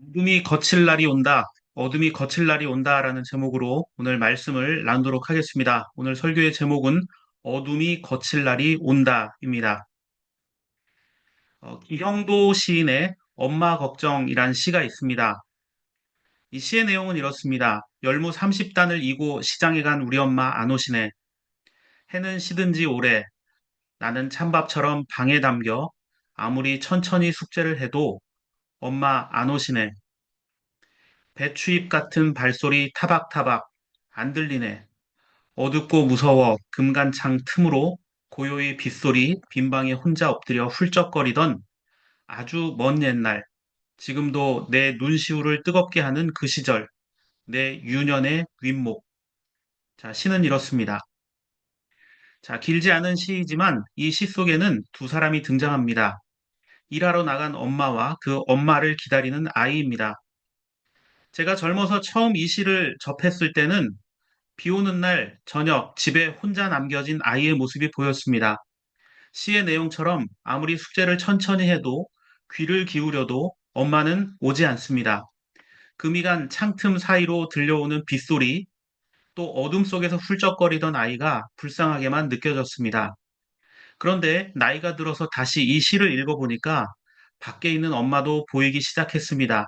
어둠이 거칠 날이 온다. 어둠이 거칠 날이 온다라는 제목으로 오늘 말씀을 나누도록 하겠습니다. 오늘 설교의 제목은 어둠이 거칠 날이 온다입니다. 이경도 시인의 엄마 걱정이란 시가 있습니다. 이 시의 내용은 이렇습니다. 열무 30단을 이고 시장에 간 우리 엄마 안 오시네. 해는 시든 지 오래. 나는 찬밥처럼 방에 담겨 아무리 천천히 숙제를 해도 엄마 안 오시네. 배추잎 같은 발소리 타박타박 안 들리네. 어둡고 무서워 금간창 틈으로 고요히 빗소리 빈방에 혼자 엎드려 훌쩍거리던 아주 먼 옛날 지금도 내 눈시울을 뜨겁게 하는 그 시절 내 유년의 윗목. 자, 시는 이렇습니다. 자, 길지 않은 시이지만 이 시 속에는 두 사람이 등장합니다. 일하러 나간 엄마와 그 엄마를 기다리는 아이입니다. 제가 젊어서 처음 이 시를 접했을 때는 비 오는 날 저녁 집에 혼자 남겨진 아이의 모습이 보였습니다. 시의 내용처럼 아무리 숙제를 천천히 해도 귀를 기울여도 엄마는 오지 않습니다. 금이 간 창틈 사이로 들려오는 빗소리, 또 어둠 속에서 훌쩍거리던 아이가 불쌍하게만 느껴졌습니다. 그런데 나이가 들어서 다시 이 시를 읽어보니까 밖에 있는 엄마도 보이기 시작했습니다.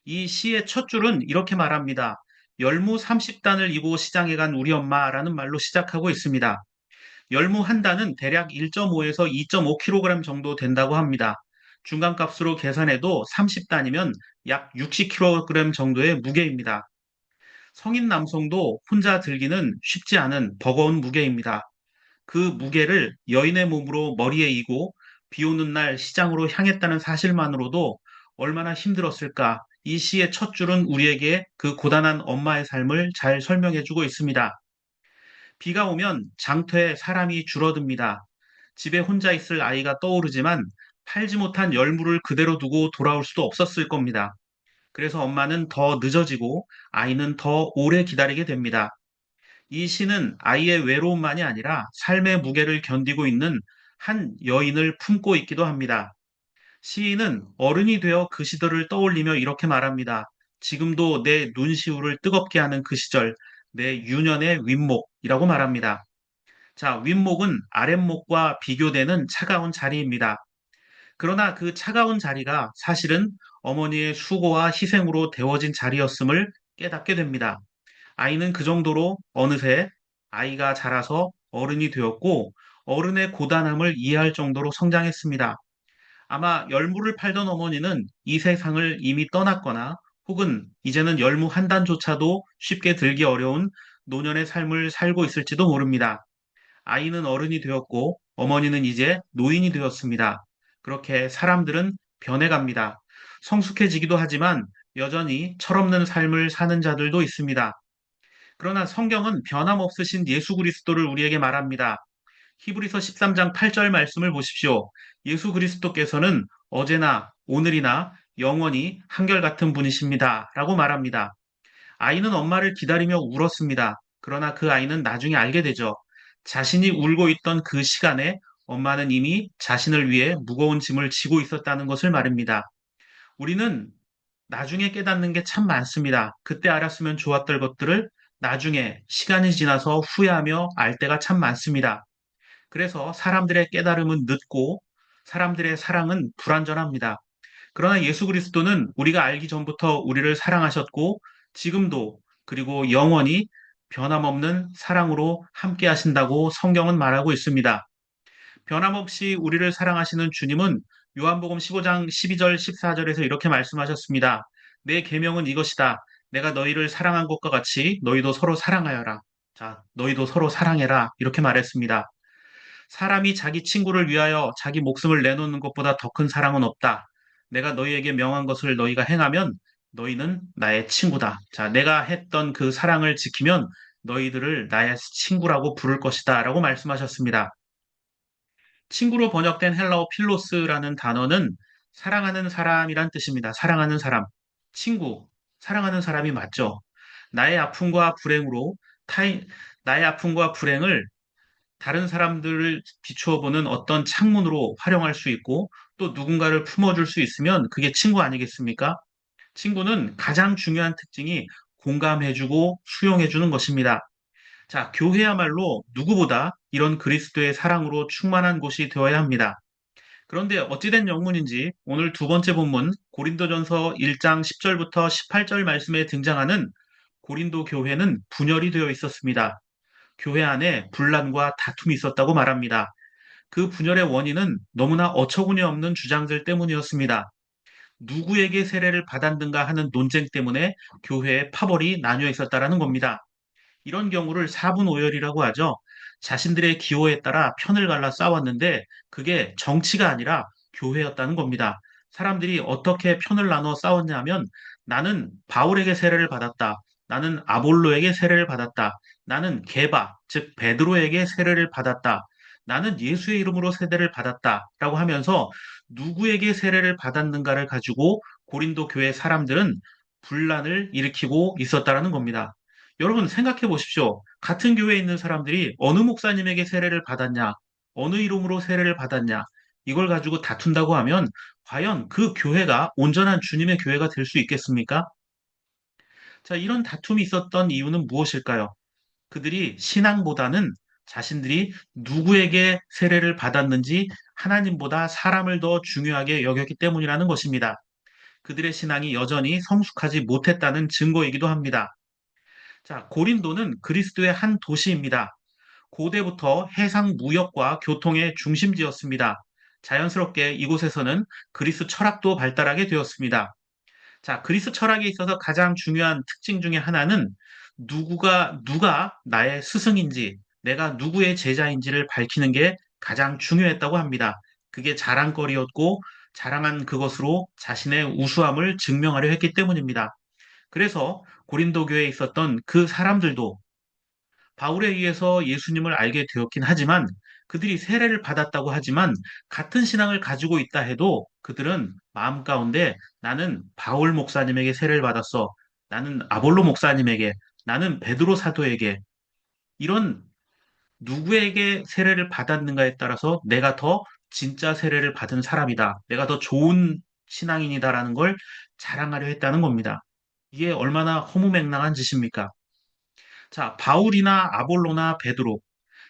이 시의 첫 줄은 이렇게 말합니다. 열무 30단을 이고 시장에 간 우리 엄마라는 말로 시작하고 있습니다. 열무 한 단은 대략 1.5에서 2.5kg 정도 된다고 합니다. 중간값으로 계산해도 30단이면 약 60kg 정도의 무게입니다. 성인 남성도 혼자 들기는 쉽지 않은 버거운 무게입니다. 그 무게를 여인의 몸으로 머리에 이고 비 오는 날 시장으로 향했다는 사실만으로도 얼마나 힘들었을까. 이 시의 첫 줄은 우리에게 그 고단한 엄마의 삶을 잘 설명해주고 있습니다. 비가 오면 장터에 사람이 줄어듭니다. 집에 혼자 있을 아이가 떠오르지만 팔지 못한 열무를 그대로 두고 돌아올 수도 없었을 겁니다. 그래서 엄마는 더 늦어지고 아이는 더 오래 기다리게 됩니다. 이 시는 아이의 외로움만이 아니라 삶의 무게를 견디고 있는 한 여인을 품고 있기도 합니다. 시인은 어른이 되어 그 시절을 떠올리며 이렇게 말합니다. 지금도 내 눈시울을 뜨겁게 하는 그 시절, 내 유년의 윗목이라고 말합니다. 자, 윗목은 아랫목과 비교되는 차가운 자리입니다. 그러나 그 차가운 자리가 사실은 어머니의 수고와 희생으로 데워진 자리였음을 깨닫게 됩니다. 아이는 그 정도로 어느새 아이가 자라서 어른이 되었고 어른의 고단함을 이해할 정도로 성장했습니다. 아마 열무를 팔던 어머니는 이 세상을 이미 떠났거나 혹은 이제는 열무 한 단조차도 쉽게 들기 어려운 노년의 삶을 살고 있을지도 모릅니다. 아이는 어른이 되었고 어머니는 이제 노인이 되었습니다. 그렇게 사람들은 변해갑니다. 성숙해지기도 하지만 여전히 철없는 삶을 사는 자들도 있습니다. 그러나 성경은 변함없으신 예수 그리스도를 우리에게 말합니다. 히브리서 13장 8절 말씀을 보십시오. 예수 그리스도께서는 어제나 오늘이나 영원히 한결같은 분이십니다. 라고 말합니다. 아이는 엄마를 기다리며 울었습니다. 그러나 그 아이는 나중에 알게 되죠. 자신이 울고 있던 그 시간에 엄마는 이미 자신을 위해 무거운 짐을 지고 있었다는 것을 말입니다. 우리는 나중에 깨닫는 게 참 많습니다. 그때 알았으면 좋았던 것들을 나중에 시간이 지나서 후회하며 알 때가 참 많습니다. 그래서 사람들의 깨달음은 늦고 사람들의 사랑은 불완전합니다. 그러나 예수 그리스도는 우리가 알기 전부터 우리를 사랑하셨고 지금도 그리고 영원히 변함없는 사랑으로 함께 하신다고 성경은 말하고 있습니다. 변함없이 우리를 사랑하시는 주님은 요한복음 15장 12절 14절에서 이렇게 말씀하셨습니다. 내 계명은 이것이다. 내가 너희를 사랑한 것과 같이 너희도 서로 사랑하여라. 자, 너희도 서로 사랑해라. 이렇게 말했습니다. 사람이 자기 친구를 위하여 자기 목숨을 내놓는 것보다 더 큰 사랑은 없다. 내가 너희에게 명한 것을 너희가 행하면 너희는 나의 친구다. 자, 내가 했던 그 사랑을 지키면 너희들을 나의 친구라고 부를 것이다. 라고 말씀하셨습니다. 친구로 번역된 헬라어 필로스라는 단어는 사랑하는 사람이란 뜻입니다. 사랑하는 사람. 친구. 사랑하는 사람이 맞죠. 나의 아픔과 불행으로 타인, 나의 아픔과 불행을 다른 사람들을 비추어 보는 어떤 창문으로 활용할 수 있고 또 누군가를 품어줄 수 있으면 그게 친구 아니겠습니까? 친구는 가장 중요한 특징이 공감해주고 수용해주는 것입니다. 자, 교회야말로 누구보다 이런 그리스도의 사랑으로 충만한 곳이 되어야 합니다. 그런데 어찌된 영문인지 오늘 두 번째 본문 고린도전서 1장 10절부터 18절 말씀에 등장하는 고린도 교회는 분열이 되어 있었습니다. 교회 안에 분란과 다툼이 있었다고 말합니다. 그 분열의 원인은 너무나 어처구니 없는 주장들 때문이었습니다. 누구에게 세례를 받았는가 하는 논쟁 때문에 교회의 파벌이 나뉘어 있었다라는 겁니다. 이런 경우를 사분오열이라고 하죠. 자신들의 기호에 따라 편을 갈라 싸웠는데 그게 정치가 아니라 교회였다는 겁니다. 사람들이 어떻게 편을 나눠 싸웠냐면 나는 바울에게 세례를 받았다. 나는 아볼로에게 세례를 받았다. 나는 게바, 즉 베드로에게 세례를 받았다. 나는 예수의 이름으로 세례를 받았다. 라고 하면서 누구에게 세례를 받았는가를 가지고 고린도 교회 사람들은 분란을 일으키고 있었다라는 겁니다. 여러분 생각해 보십시오. 같은 교회에 있는 사람들이 어느 목사님에게 세례를 받았냐, 어느 이름으로 세례를 받았냐, 이걸 가지고 다툰다고 하면 과연 그 교회가 온전한 주님의 교회가 될 수 있겠습니까? 자, 이런 다툼이 있었던 이유는 무엇일까요? 그들이 신앙보다는 자신들이 누구에게 세례를 받았는지 하나님보다 사람을 더 중요하게 여겼기 때문이라는 것입니다. 그들의 신앙이 여전히 성숙하지 못했다는 증거이기도 합니다. 자, 고린도는 그리스도의 한 도시입니다. 고대부터 해상 무역과 교통의 중심지였습니다. 자연스럽게 이곳에서는 그리스 철학도 발달하게 되었습니다. 자, 그리스 철학에 있어서 가장 중요한 특징 중에 하나는 누가 나의 스승인지, 내가 누구의 제자인지를 밝히는 게 가장 중요했다고 합니다. 그게 자랑거리였고, 자랑한 그것으로 자신의 우수함을 증명하려 했기 때문입니다. 그래서 고린도 교회에 있었던 그 사람들도 바울에 의해서 예수님을 알게 되었긴 하지만 그들이 세례를 받았다고 하지만 같은 신앙을 가지고 있다 해도 그들은 마음 가운데 나는 바울 목사님에게 세례를 받았어. 나는 아볼로 목사님에게, 나는 베드로 사도에게 이런 누구에게 세례를 받았는가에 따라서 내가 더 진짜 세례를 받은 사람이다. 내가 더 좋은 신앙인이다라는 걸 자랑하려 했다는 겁니다. 이게 얼마나 허무맹랑한 짓입니까? 자, 바울이나 아볼로나 베드로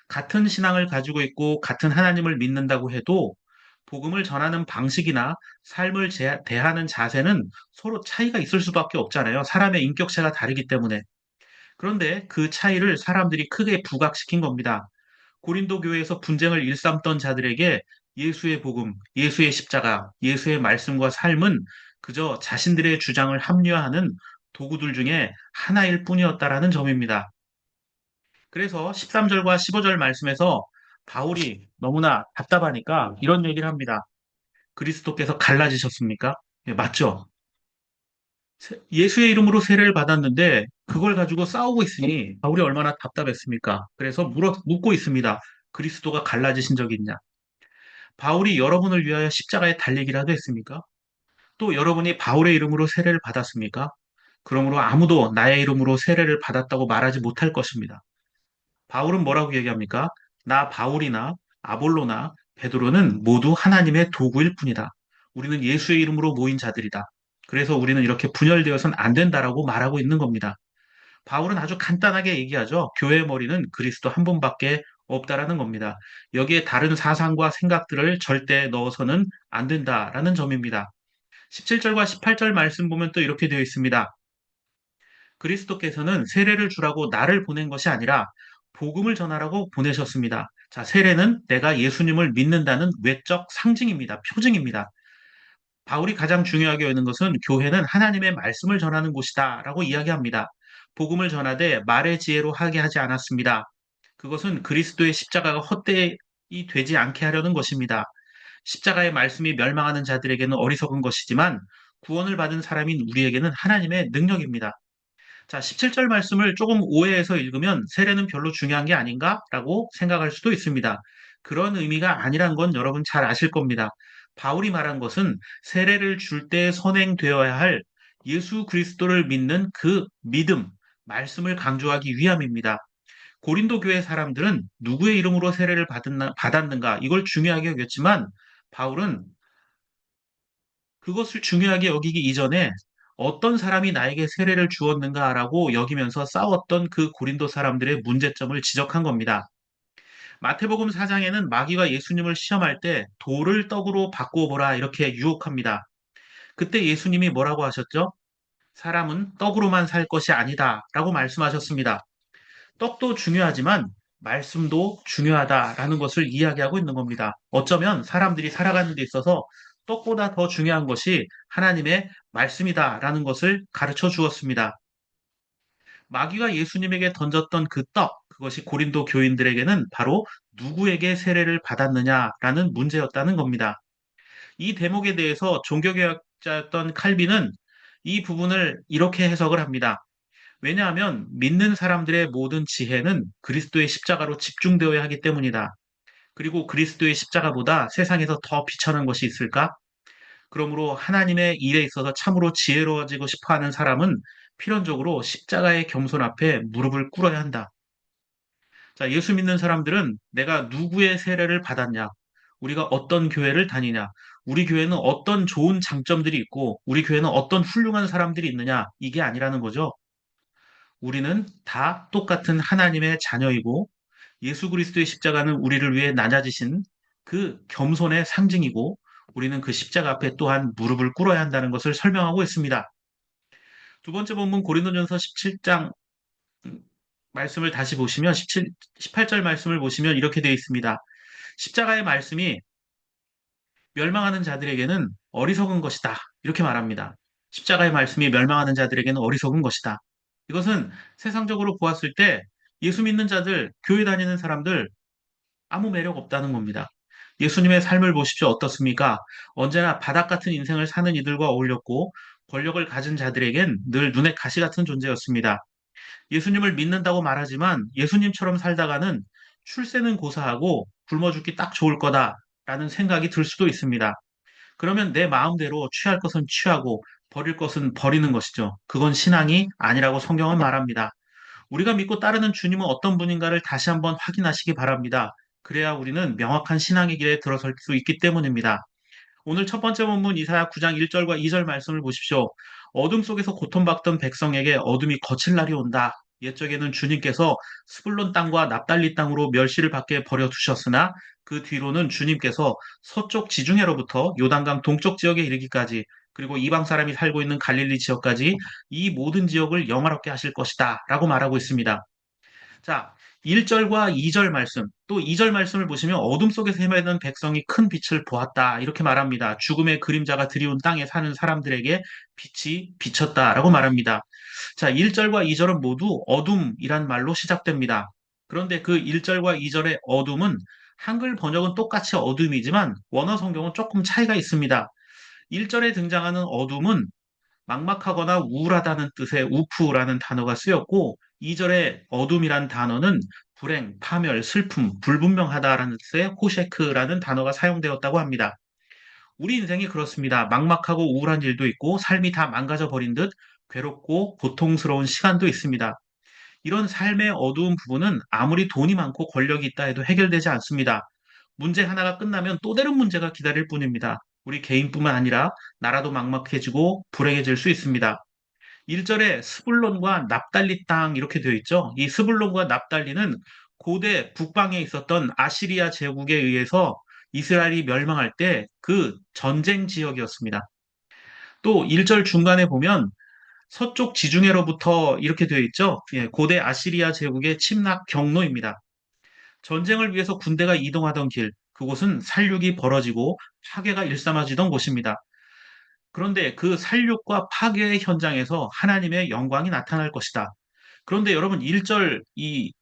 같은 신앙을 가지고 있고 같은 하나님을 믿는다고 해도 복음을 전하는 방식이나 삶을 대하는 자세는 서로 차이가 있을 수밖에 없잖아요. 사람의 인격체가 다르기 때문에. 그런데 그 차이를 사람들이 크게 부각시킨 겁니다. 고린도 교회에서 분쟁을 일삼던 자들에게 예수의 복음, 예수의 십자가, 예수의 말씀과 삶은 그저 자신들의 주장을 합리화하는 도구들 중에 하나일 뿐이었다라는 점입니다. 그래서 13절과 15절 말씀에서 바울이 너무나 답답하니까 이런 얘기를 합니다. 그리스도께서 갈라지셨습니까? 예, 맞죠? 예수의 이름으로 세례를 받았는데 그걸 가지고 싸우고 있으니 바울이 얼마나 답답했습니까? 그래서 묻고 있습니다. 그리스도가 갈라지신 적이 있냐? 바울이 여러분을 위하여 십자가에 달리기라도 했습니까? 또 여러분이 바울의 이름으로 세례를 받았습니까? 그러므로 아무도 나의 이름으로 세례를 받았다고 말하지 못할 것입니다. 바울은 뭐라고 얘기합니까? 나 바울이나 아볼로나 베드로는 모두 하나님의 도구일 뿐이다. 우리는 예수의 이름으로 모인 자들이다. 그래서 우리는 이렇게 분열되어서는 안 된다라고 말하고 있는 겁니다. 바울은 아주 간단하게 얘기하죠. 교회의 머리는 그리스도 한 분밖에 없다라는 겁니다. 여기에 다른 사상과 생각들을 절대 넣어서는 안 된다라는 점입니다. 17절과 18절 말씀 보면 또 이렇게 되어 있습니다. 그리스도께서는 세례를 주라고 나를 보낸 것이 아니라 복음을 전하라고 보내셨습니다. 자, 세례는 내가 예수님을 믿는다는 외적 상징입니다. 표징입니다. 바울이 가장 중요하게 여기는 것은 교회는 하나님의 말씀을 전하는 곳이다라고 이야기합니다. 복음을 전하되 말의 지혜로 하게 하지 않았습니다. 그것은 그리스도의 십자가가 헛되이 되지 않게 하려는 것입니다. 십자가의 말씀이 멸망하는 자들에게는 어리석은 것이지만 구원을 받은 사람인 우리에게는 하나님의 능력입니다. 자, 17절 말씀을 조금 오해해서 읽으면 세례는 별로 중요한 게 아닌가라고 생각할 수도 있습니다. 그런 의미가 아니란 건 여러분 잘 아실 겁니다. 바울이 말한 것은 세례를 줄 때 선행되어야 할 예수 그리스도를 믿는 그 믿음, 말씀을 강조하기 위함입니다. 고린도 교회 사람들은 누구의 이름으로 세례를 받았는가 이걸 중요하게 여겼지만 바울은 그것을 중요하게 여기기 이전에 어떤 사람이 나에게 세례를 주었는가라고 여기면서 싸웠던 그 고린도 사람들의 문제점을 지적한 겁니다. 마태복음 4장에는 마귀가 예수님을 시험할 때 돌을 떡으로 바꾸어 보라 이렇게 유혹합니다. 그때 예수님이 뭐라고 하셨죠? 사람은 떡으로만 살 것이 아니다 라고 말씀하셨습니다. 떡도 중요하지만 말씀도 중요하다라는 것을 이야기하고 있는 겁니다. 어쩌면 사람들이 살아가는 데 있어서 떡보다 더 중요한 것이 하나님의 말씀이다라는 것을 가르쳐 주었습니다. 마귀가 예수님에게 던졌던 그 떡, 그것이 고린도 교인들에게는 바로 누구에게 세례를 받았느냐라는 문제였다는 겁니다. 이 대목에 대해서 종교개혁자였던 칼빈은 이 부분을 이렇게 해석을 합니다. 왜냐하면 믿는 사람들의 모든 지혜는 그리스도의 십자가로 집중되어야 하기 때문이다. 그리고 그리스도의 십자가보다 세상에서 더 비천한 것이 있을까? 그러므로 하나님의 일에 있어서 참으로 지혜로워지고 싶어 하는 사람은 필연적으로 십자가의 겸손 앞에 무릎을 꿇어야 한다. 자, 예수 믿는 사람들은 내가 누구의 세례를 받았냐? 우리가 어떤 교회를 다니냐? 우리 교회는 어떤 좋은 장점들이 있고, 우리 교회는 어떤 훌륭한 사람들이 있느냐? 이게 아니라는 거죠. 우리는 다 똑같은 하나님의 자녀이고 예수 그리스도의 십자가는 우리를 위해 낮아지신 그 겸손의 상징이고 우리는 그 십자가 앞에 또한 무릎을 꿇어야 한다는 것을 설명하고 있습니다. 두 번째 본문 고린도전서 17장 말씀을 다시 보시면 18절 말씀을 보시면 이렇게 되어 있습니다. 십자가의 말씀이 멸망하는 자들에게는 어리석은 것이다. 이렇게 말합니다. 십자가의 말씀이 멸망하는 자들에게는 어리석은 것이다. 이것은 세상적으로 보았을 때 예수 믿는 자들, 교회 다니는 사람들 아무 매력 없다는 겁니다. 예수님의 삶을 보십시오. 어떻습니까? 언제나 바닥 같은 인생을 사는 이들과 어울렸고 권력을 가진 자들에겐 늘 눈에 가시 같은 존재였습니다. 예수님을 믿는다고 말하지만 예수님처럼 살다가는 출세는 고사하고 굶어 죽기 딱 좋을 거다라는 생각이 들 수도 있습니다. 그러면 내 마음대로 취할 것은 취하고 버릴 것은 버리는 것이죠. 그건 신앙이 아니라고 성경은 말합니다. 우리가 믿고 따르는 주님은 어떤 분인가를 다시 한번 확인하시기 바랍니다. 그래야 우리는 명확한 신앙의 길에 들어설 수 있기 때문입니다. 오늘 첫 번째 본문 이사야 9장 1절과 2절 말씀을 보십시오. 어둠 속에서 고통받던 백성에게 어둠이 거칠 날이 온다. 옛적에는 주님께서 스불론 땅과 납달리 땅으로 멸시를 받게 버려 두셨으나 그 뒤로는 주님께서 서쪽 지중해로부터 요단강 동쪽 지역에 이르기까지 그리고 이방 사람이 살고 있는 갈릴리 지역까지 이 모든 지역을 영화롭게 하실 것이다 라고 말하고 있습니다. 자, 1절과 2절 말씀, 또 2절 말씀을 보시면 어둠 속에서 헤매던 백성이 큰 빛을 보았다. 이렇게 말합니다. 죽음의 그림자가 드리운 땅에 사는 사람들에게 빛이 비쳤다라고 말합니다. 자, 1절과 2절은 모두 어둠이란 말로 시작됩니다. 그런데 그 1절과 2절의 어둠은 한글 번역은 똑같이 어둠이지만 원어 성경은 조금 차이가 있습니다. 1절에 등장하는 어둠은 막막하거나 우울하다는 뜻의 우프라는 단어가 쓰였고 2절의 어둠이란 단어는 불행, 파멸, 슬픔, 불분명하다라는 뜻의 호셰크라는 단어가 사용되었다고 합니다. 우리 인생이 그렇습니다. 막막하고 우울한 일도 있고 삶이 다 망가져 버린 듯 괴롭고 고통스러운 시간도 있습니다. 이런 삶의 어두운 부분은 아무리 돈이 많고 권력이 있다 해도 해결되지 않습니다. 문제 하나가 끝나면 또 다른 문제가 기다릴 뿐입니다. 우리 개인뿐만 아니라 나라도 막막해지고 불행해질 수 있습니다. 1절에 스불론과 납달리 땅 이렇게 되어 있죠. 이 스불론과 납달리는 고대 북방에 있었던 아시리아 제국에 의해서 이스라엘이 멸망할 때 그 전쟁 지역이었습니다. 또 1절 중간에 보면 서쪽 지중해로부터 이렇게 되어 있죠. 예, 고대 아시리아 제국의 침략 경로입니다. 전쟁을 위해서 군대가 이동하던 길, 그곳은 살육이 벌어지고 파괴가 일삼아지던 곳입니다. 그런데 그 살육과 파괴의 현장에서 하나님의 영광이 나타날 것이다. 그런데 여러분 1절 이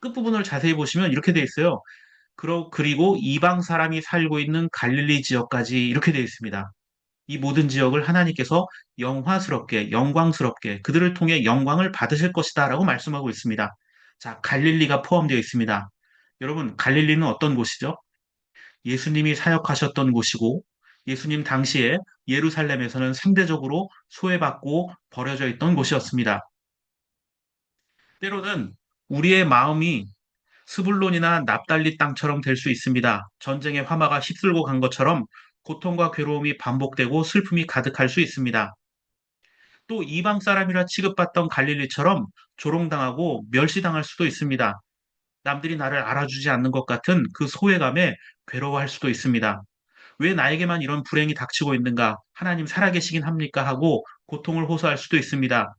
끝부분을 자세히 보시면 이렇게 되어 있어요. 그리고 이방 사람이 살고 있는 갈릴리 지역까지 이렇게 되어 있습니다. 이 모든 지역을 하나님께서 영화스럽게, 영광스럽게 그들을 통해 영광을 받으실 것이다 라고 말씀하고 있습니다. 자, 갈릴리가 포함되어 있습니다. 여러분, 갈릴리는 어떤 곳이죠? 예수님이 사역하셨던 곳이고 예수님 당시에 예루살렘에서는 상대적으로 소외받고 버려져 있던 곳이었습니다. 때로는 우리의 마음이 스불론이나 납달리 땅처럼 될 수 있습니다. 전쟁의 화마가 휩쓸고 간 것처럼 고통과 괴로움이 반복되고 슬픔이 가득할 수 있습니다. 또 이방 사람이라 취급받던 갈릴리처럼 조롱당하고 멸시당할 수도 있습니다. 남들이 나를 알아주지 않는 것 같은 그 소외감에 괴로워할 수도 있습니다. 왜 나에게만 이런 불행이 닥치고 있는가? 하나님 살아계시긴 합니까? 하고 고통을 호소할 수도 있습니다.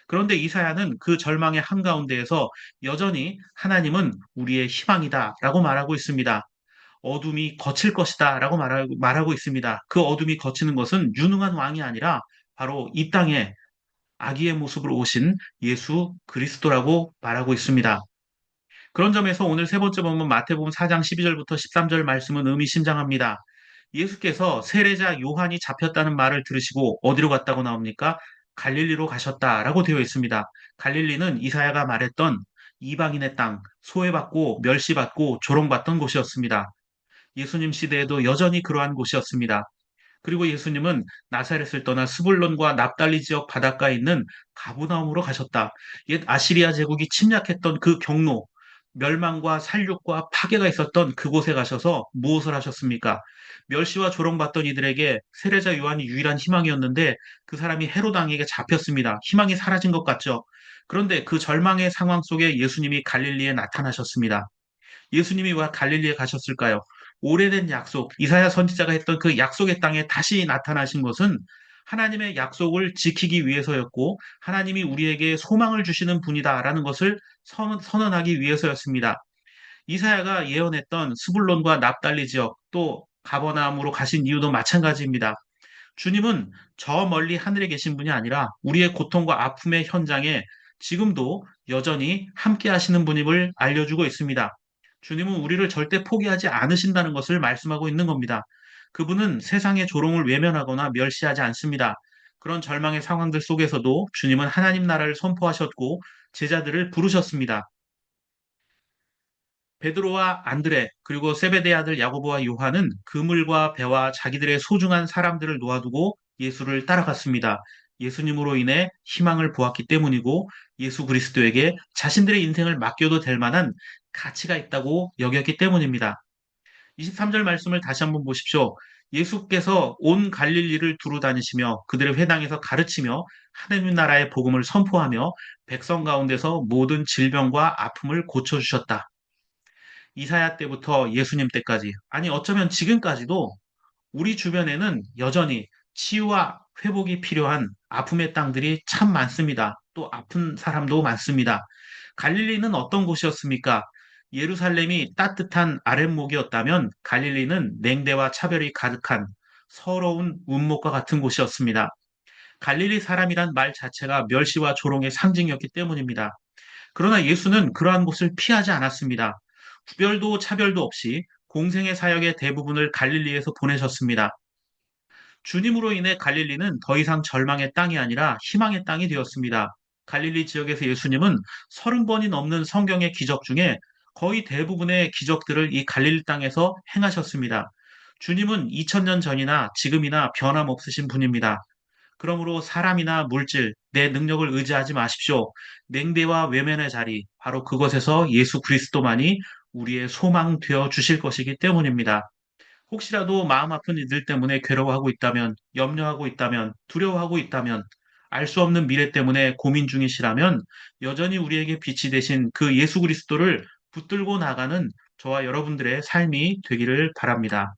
그런데 이사야는 그 절망의 한가운데에서 여전히 하나님은 우리의 희망이다 라고 말하고 있습니다. 어둠이 거칠 것이다 라고 말하고 있습니다. 그 어둠이 거치는 것은 유능한 왕이 아니라 바로 이 땅에 아기의 모습으로 오신 예수 그리스도라고 말하고 있습니다. 그런 점에서 오늘 세 번째 본문 마태복음 4장 12절부터 13절 말씀은 의미심장합니다. 예수께서 세례자 요한이 잡혔다는 말을 들으시고 어디로 갔다고 나옵니까? 갈릴리로 가셨다라고 되어 있습니다. 갈릴리는 이사야가 말했던 이방인의 땅, 소외받고 멸시받고 조롱받던 곳이었습니다. 예수님 시대에도 여전히 그러한 곳이었습니다. 그리고 예수님은 나사렛을 떠나 스불론과 납달리 지역 바닷가에 있는 가브나움으로 가셨다. 옛 아시리아 제국이 침략했던 그 경로, 멸망과 살육과 파괴가 있었던 그곳에 가셔서 무엇을 하셨습니까? 멸시와 조롱받던 이들에게 세례자 요한이 유일한 희망이었는데 그 사람이 헤롯 왕에게 잡혔습니다. 희망이 사라진 것 같죠? 그런데 그 절망의 상황 속에 예수님이 갈릴리에 나타나셨습니다. 예수님이 왜 갈릴리에 가셨을까요? 오래된 약속, 이사야 선지자가 했던 그 약속의 땅에 다시 나타나신 것은 하나님의 약속을 지키기 위해서였고 하나님이 우리에게 소망을 주시는 분이다라는 것을 선언하기 위해서였습니다. 이사야가 예언했던 스불론과 납달리 지역 또 가버나움으로 가신 이유도 마찬가지입니다. 주님은 저 멀리 하늘에 계신 분이 아니라 우리의 고통과 아픔의 현장에 지금도 여전히 함께 하시는 분임을 알려주고 있습니다. 주님은 우리를 절대 포기하지 않으신다는 것을 말씀하고 있는 겁니다. 그분은 세상의 조롱을 외면하거나 멸시하지 않습니다. 그런 절망의 상황들 속에서도 주님은 하나님 나라를 선포하셨고 제자들을 부르셨습니다. 베드로와 안드레 그리고 세베대 아들 야고보와 요한은 그물과 배와 자기들의 소중한 사람들을 놓아두고 예수를 따라갔습니다. 예수님으로 인해 희망을 보았기 때문이고 예수 그리스도에게 자신들의 인생을 맡겨도 될 만한 가치가 있다고 여겼기 때문입니다. 23절 말씀을 다시 한번 보십시오. 예수께서 온 갈릴리를 두루 다니시며 그들의 회당에서 가르치며 하느님 나라의 복음을 선포하며 백성 가운데서 모든 질병과 아픔을 고쳐주셨다. 이사야 때부터 예수님 때까지, 아니 어쩌면 지금까지도 우리 주변에는 여전히 치유와 회복이 필요한 아픔의 땅들이 참 많습니다. 또 아픈 사람도 많습니다. 갈릴리는 어떤 곳이었습니까? 예루살렘이 따뜻한 아랫목이었다면 갈릴리는 냉대와 차별이 가득한 서러운 운목과 같은 곳이었습니다. 갈릴리 사람이란 말 자체가 멸시와 조롱의 상징이었기 때문입니다. 그러나 예수는 그러한 곳을 피하지 않았습니다. 구별도 차별도 없이 공생의 사역의 대부분을 갈릴리에서 보내셨습니다. 주님으로 인해 갈릴리는 더 이상 절망의 땅이 아니라 희망의 땅이 되었습니다. 갈릴리 지역에서 예수님은 30번이 넘는 성경의 기적 중에 거의 대부분의 기적들을 이 갈릴리 땅에서 행하셨습니다. 주님은 2000년 전이나 지금이나 변함없으신 분입니다. 그러므로 사람이나 물질, 내 능력을 의지하지 마십시오. 냉대와 외면의 자리, 바로 그것에서 예수 그리스도만이 우리의 소망 되어 주실 것이기 때문입니다. 혹시라도 마음 아픈 이들 때문에 괴로워하고 있다면, 염려하고 있다면, 두려워하고 있다면, 알 수 없는 미래 때문에 고민 중이시라면 여전히 우리에게 빛이 되신 그 예수 그리스도를 붙들고 나가는 저와 여러분들의 삶이 되기를 바랍니다.